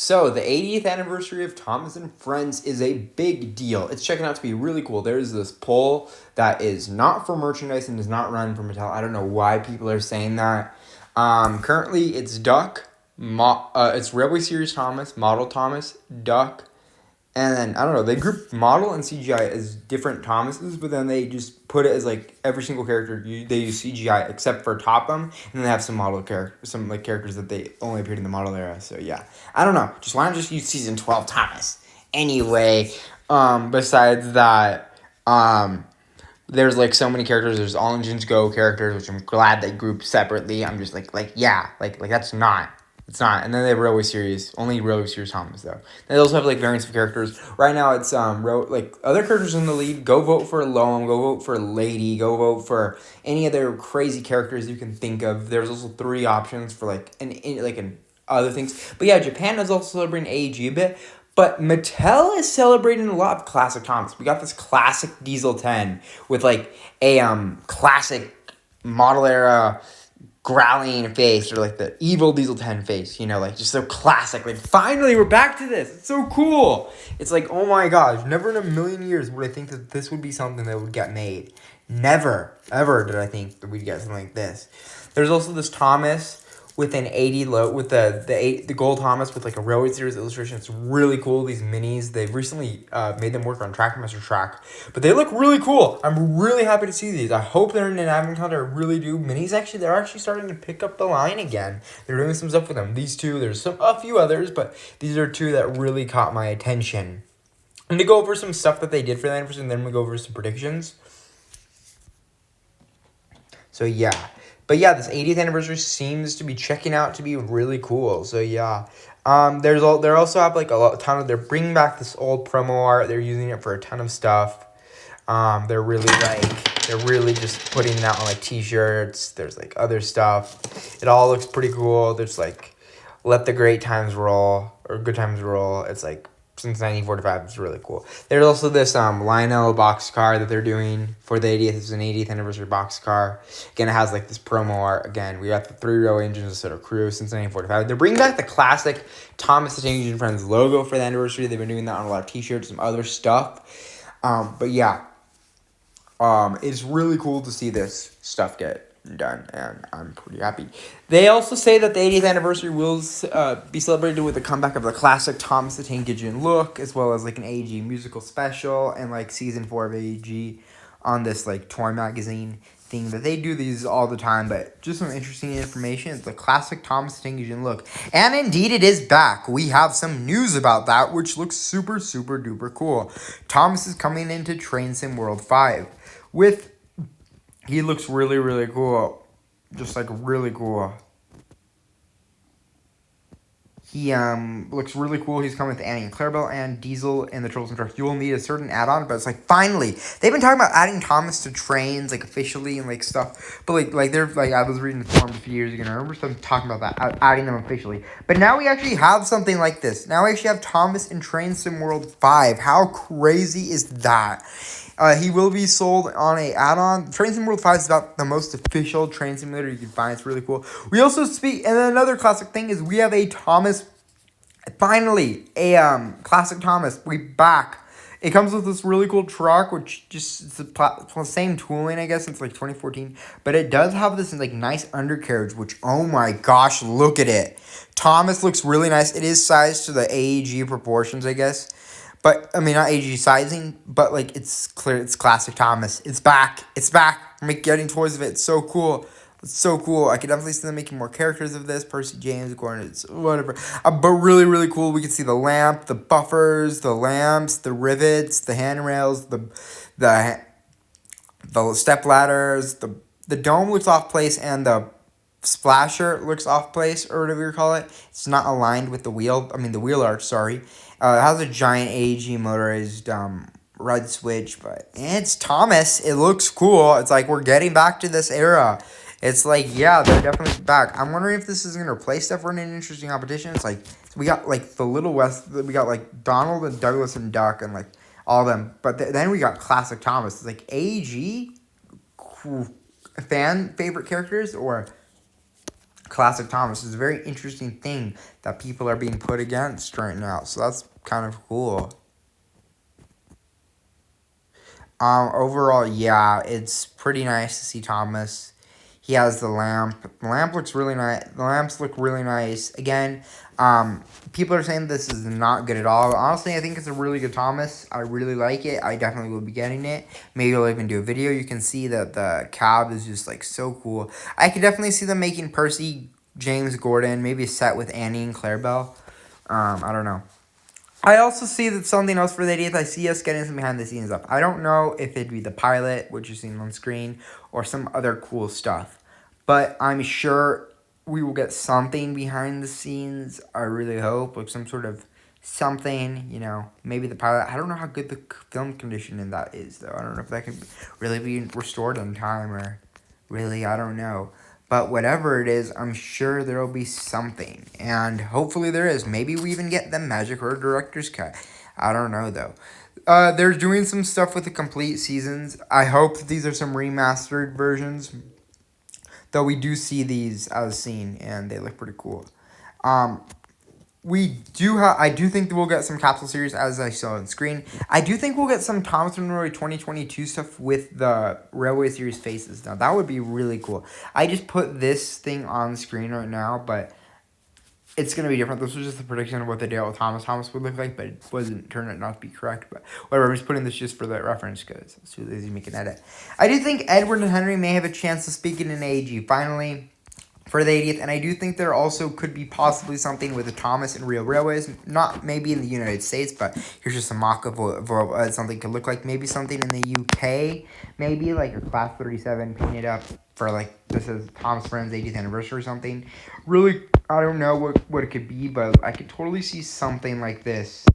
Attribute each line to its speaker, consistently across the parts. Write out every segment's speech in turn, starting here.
Speaker 1: So, the 80th anniversary of Thomas and Friends is a big deal. It's checking out to be really cool. There's this poll that is not for merchandise and is not run for Mattel. I don't know why people are saying that. Currently, it's Duck, it's Railway Series Thomas, Model Thomas, Duck, and then, I don't know, they group model and CGI as different Thomases, but then they just put it as, like, every single character, they use CGI except for Topham, and then they have some model characters, some, like, characters that they only appeared in the model era, so, yeah. I don't know, just why not just use Season 12 Thomas? Anyway, besides that, there's, like, so many characters. There's All Engines Go characters, which I'm glad they grouped separately. I'm just, yeah, that's not. It's not. And then they have Railway Series. Only Railway Series Thomas, though. They also have, like, variants of characters. Right now, it's, other characters in the lead. Go vote for Loam. Go vote for Lady. Go vote for any other crazy characters you can think of. There's also 3 options for, and other things. But, yeah, Japan is also celebrating AEG a bit. But Mattel is celebrating a lot of classic Thomas. We got this classic Diesel 10 with, like, a, classic model era growling face, or like the evil Diesel 10 face, just so classic. Like, finally, we're back to this. It's so cool. It's like, oh my gosh, never in a million years would I think that this would be something that would get made. Never, ever did I think that we'd get something like this. There's also this Thomas with an 80 with the gold Thomas with like a Railway Series illustration. It's really cool. These minis, they've recently made them work on Trackmaster Track, but they look really cool. I'm really happy to see these. I hope they're in an advent calendar. I really do. Minis they're actually starting to pick up the line again. They're doing some stuff with them. These two, there's a few others, but these are 2 that really caught my attention. And to go over some stuff that they did for the anniversary, and then we go over some predictions. So yeah. But yeah, this 80th anniversary seems to be checking out to be really cool. So yeah, they also have like a ton of, they're bringing back this old promo art. They're using it for a ton of stuff. They're really just putting it out on like t-shirts. There's like other stuff. It all looks pretty cool. There's like let the great times roll, or good times roll. It's like since 1945, it's really cool. There's also this Lionel box car that they're doing for the 80th. It's an 80th anniversary box car. Again, it has like this promo art. Again, we got the 3-row engines instead of crew since 1945. They're bringing back the classic Thomas the Tank Engine Friends logo for the anniversary. They've been doing that on a lot of t-shirts, some other stuff. But yeah, it's really cool to see this stuff get done, and I'm pretty happy. They also say that the 80th anniversary will be celebrated with a comeback of the classic Thomas the Tank Engine look, as well as like an AEG musical special and like season 4 of AEG on this like toy magazine thing that they do these all the time. But just some interesting information. It's the classic Thomas the Tank Engine look, and indeed it is back. We have some news about that, which looks super duper cool. Thomas is coming into Train Sim World 5 with. He looks really cool. Just, like, really cool. He looks really cool. He's coming with Annie and Clarabelle and Diesel and the Turtles and Trucks. You will need a certain add-on, but it's like, finally. They've been talking about adding Thomas to trains, like, officially and, like, stuff. But, like they're, like, I was reading the forums a few years ago, and I remember them talking about that, adding them officially. But now we actually have something like this. Now we actually have Thomas in Train Sim World 5. How crazy is that? He will be sold on a add-on. Train Sim World 5 is about the most official train simulator you can find. It's really cool. We also speak, and then another classic thing is we have a Thomas, finally, a classic Thomas. We back. It comes with this really cool truck, which just, it's the same tooling, I guess, since like 2014. But it does have this like nice undercarriage, which, oh my gosh, look at it. Thomas looks really nice. It is sized to the AEG proportions, I guess. But, I mean, not AG sizing, but, like, it's clear, it's classic Thomas. It's back. I'm getting toys of it. It's so cool. I could definitely see them making more characters of this. Percy James, Gordon, whatever. But really cool. We can see the lamp, the buffers, the lamps, the rivets, the handrails, the step ladders. The dome looks off place, and the splasher looks off place, or whatever you call it. It's not aligned with the wheel arch, sorry. It has a giant AEG motorized ride switch, but it's Thomas. It looks cool. It's like we're getting back to this era. It's like, yeah, they're definitely back. I'm wondering if this is going to replace stuff. We're in an interesting competition. It's like, we got like the Little West, we got like Donald and Douglas and Duck and like all of them. But then we got classic Thomas. It's like AEG fan favorite characters, or Classic Thomas is a very interesting thing that people are being put against right now. So that's kind of cool. Overall, yeah, it's pretty nice to see Thomas. He has the lamp. The lamp looks really nice. The lamps look really nice. Again, people are saying this is not good at all. Honestly, I think it's a really good Thomas. I really like it. I definitely will be getting it. Maybe I'll even do a video. You can see that the cab is just like so cool. I could definitely see them making Percy, James Gordon, maybe a set with Annie and Clarabelle. I don't know. I also see that something else for the 80th. I see us getting some behind the scenes stuff. I don't know if it'd be the pilot, which you're seeing on screen, or some other cool stuff. But I'm sure we will get something behind the scenes. I really hope, like some sort of something, maybe the pilot. I don't know how good the film condition in that is, though. I don't know if that can really be restored in time or really, I don't know. But whatever it is, I'm sure there will be something. And hopefully there is. Maybe we even get the Magic or Director's Cut. I don't know, though. They're doing some stuff with the complete seasons. I hope that these are some remastered versions. Though we do see these as seen, and they look pretty cool. I do think that we'll get some capsule series as I saw on screen. I do think we'll get some Thomas Monroe 2022 stuff with the Railway Series faces. Now, that would be really cool. I just put this thing on screen right now, but it's going to be different. This was just a prediction of what the Dale Thomas would look like, but it turned out not to be correct. But whatever, I'm just putting this just for the reference because it's too lazy to make an edit. I do think Edward and Henry may have a chance to speak in an AG finally for the 80th, and I do think there also could be possibly something with a Thomas and Real Railways, not maybe in the United States, but here's just a mock of what something could look like. Maybe something in the UK, maybe like a Class 37 painted up for like, this is Thomas Friend's 80th anniversary or something. Really, I don't know what it could be, but I could totally see something like this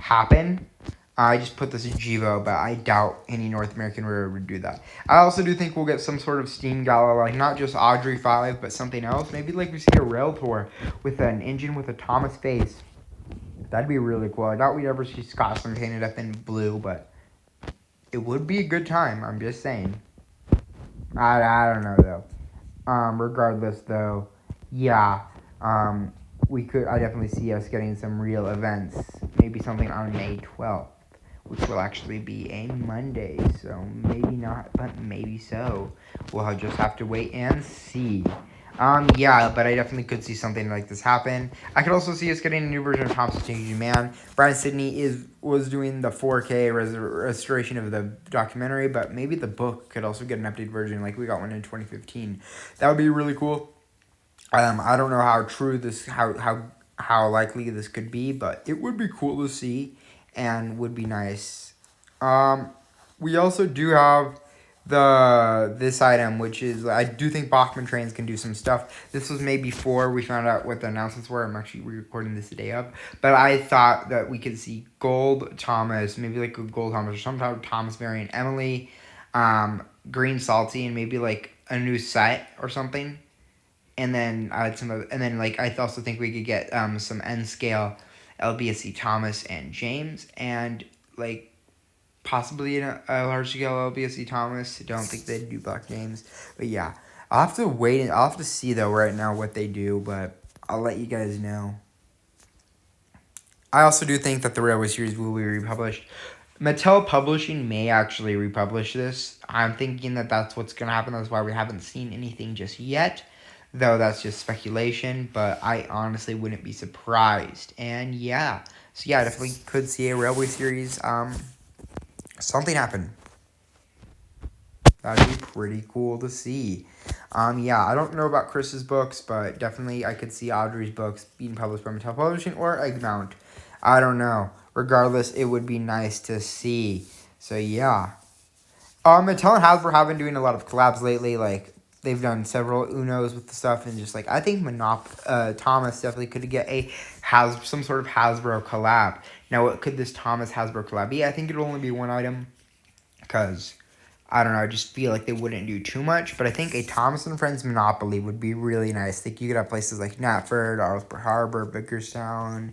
Speaker 1: happen. I just put this in Jivo, but I doubt any North American railroad would do that. I also do think we'll get some sort of Steam Gala, like not just Audrey 5, but something else. Maybe like we see a rail tour with an engine with a Thomas face. That'd be really cool. I doubt we'd ever see Scotland painted up in blue, but it would be a good time. I'm just saying. I don't know, though. Regardless, though, yeah. I definitely see us getting some real events. Maybe something on May 12th. Which will actually be a Monday, so maybe not, but maybe so. We'll just have to wait and see. Yeah, but I definitely could see something like this happen. I could also see us getting a new version of Thompson Changing Man. Brian Sidney was doing the 4K restoration of the documentary, but maybe the book could also get an updated version, like we got one in 2015. That would be really cool. I don't know how true this, how likely this could be, but it would be cool to see. And would be nice. We also do have this item, which is, I do think Bachmann Trains can do some stuff. This was made before we found out what the announcements were. I'm actually re-recording this the day of. But I thought that we could see Gold Thomas, maybe like a Gold Thomas or some type of Thomas variant, Emily, Green Salty, and maybe like a new set or something. And then I had I also think we could get some N scale LBSC Thomas and James, and like possibly a large scale LBSC Thomas. I don't think they'd do Black James, but yeah, I'll have to wait and I'll have to see though right now what they do, but I'll let you guys know. I also do think that the Railway Series will be republished. Mattel Publishing may actually republish this. I'm thinking that that's what's going to happen. That's why we haven't seen anything just yet. Though that's just speculation, but I honestly wouldn't be surprised. And yeah, so yeah, I definitely could see a Railway Series, something happen. That'd be pretty cool to see. Yeah, I don't know about Chris's books, but definitely I could see Audrey's books being published by Mattel Publishing or Egmont. I don't know. Regardless, it would be nice to see. So yeah. Mattel and Hasbro have been doing a lot of collabs lately, like they've done several Unos with the stuff, and just like I think Thomas definitely could get some sort of Hasbro collab. Now, what could this Thomas Hasbro collab be? I think it'll only be one item, because I don't know. I just feel like they wouldn't do too much, but I think a Thomas and Friends Monopoly would be really nice. I think you could have places like Knapford, Arlesborough Harbor, Bickerstown,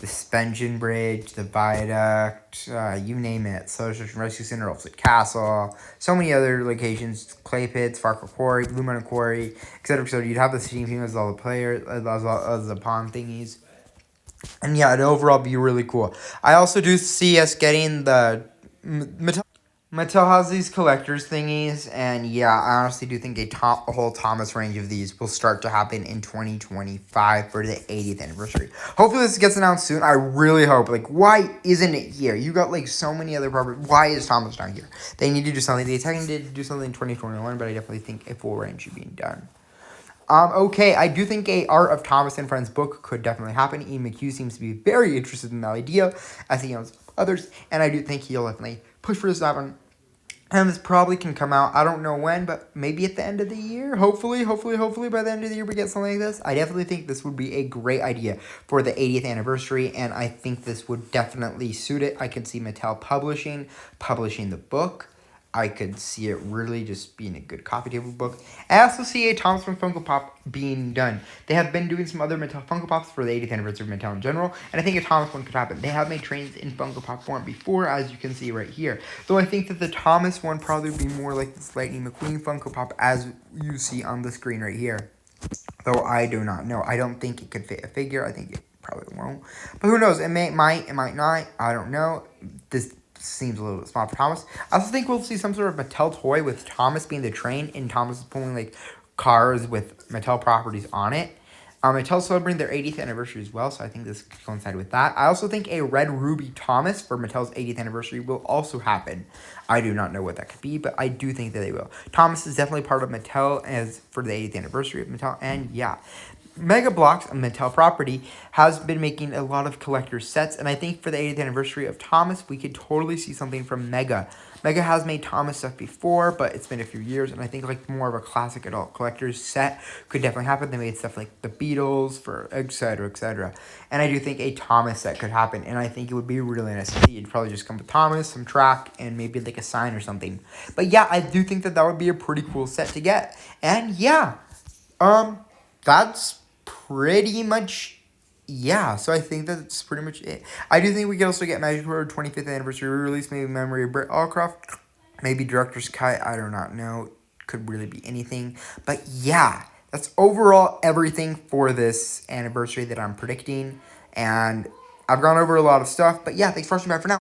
Speaker 1: the suspension bridge, the viaduct, you name it. Solar Search and Rescue Center, Elfside Castle, so many other locations, clay pits, Farquhar Quarry, Blue Mountain Quarry, etc. So you'd have the steam team as all the players, as the pawn thingies. And yeah, it'd overall be really cool. I also do see us getting the Mattel has these collectors thingies, and yeah, I honestly do think a whole Thomas range of these will start to happen in 2025 for the 80th anniversary. Hopefully this gets announced soon. I really hope. Like, why isn't it here? You got like so many other properties. Why is Thomas not here? They need to do something. They technically did do something in 2021, but I definitely think a full range should be done. Okay, I do think a Art of Thomas and Friends book could definitely happen. Ian McHugh seems to be very interested in the idea, as he knows others, and I do think he'll definitely push for this to happen. And this probably can come out, I don't know when, but maybe at the end of the year. Hopefully by the end of the year we get something like this. I definitely think this would be a great idea for the 80th anniversary, and I think this would definitely suit it. I could see Mattel publishing the book. I could see it really just being a good coffee table book. I also see a Thomas from Funko Pop being done. They have been doing some other Mattel Funko Pops for the 80th anniversary of Mattel in general, and I think a Thomas one could happen. They have made trains in Funko Pop form before, as you can see right here. Though I think that the Thomas one probably would be more like this Lightning McQueen Funko Pop, as you see on the screen right here. Though I do not know. I don't think it could fit a figure. I think it probably won't. But who knows? It might not. I don't know. This seems a little bit small for Thomas. I also think we'll see some sort of Mattel toy with Thomas being the train and Thomas is pulling like cars with Mattel properties on it. Mattel's celebrating their 80th anniversary as well, so I think this could coincide with that. I also think a Red Ruby Thomas for Mattel's 80th anniversary will also happen. I do not know what that could be, but I do think that they will. Thomas is definitely part of Mattel as for the 80th anniversary of Mattel, and yeah. Mega Bloks, a Mattel property, has been making a lot of collector's sets, and I think for the 80th anniversary of Thomas, we could totally see something from Mega. Mega has made Thomas stuff before, but it's been a few years, and I think like more of a classic adult collector's set could definitely happen. They made stuff like the Beatles for etc. etc. And I do think a Thomas set could happen, and I think it would be really nice to see. It'd probably just come with Thomas, some track, and maybe like a sign or something. But yeah, I do think that would be a pretty cool set to get. And yeah, that's pretty much, yeah, so I think that's pretty much it. I do think we could also get Magic World 25th anniversary re-release, maybe Memory of Brett Allcroft, maybe Director's Cut, I do not know, could really be anything, but yeah, that's overall everything for this anniversary that I'm predicting, and I've gone over a lot of stuff, but yeah, thanks for watching, bye for now.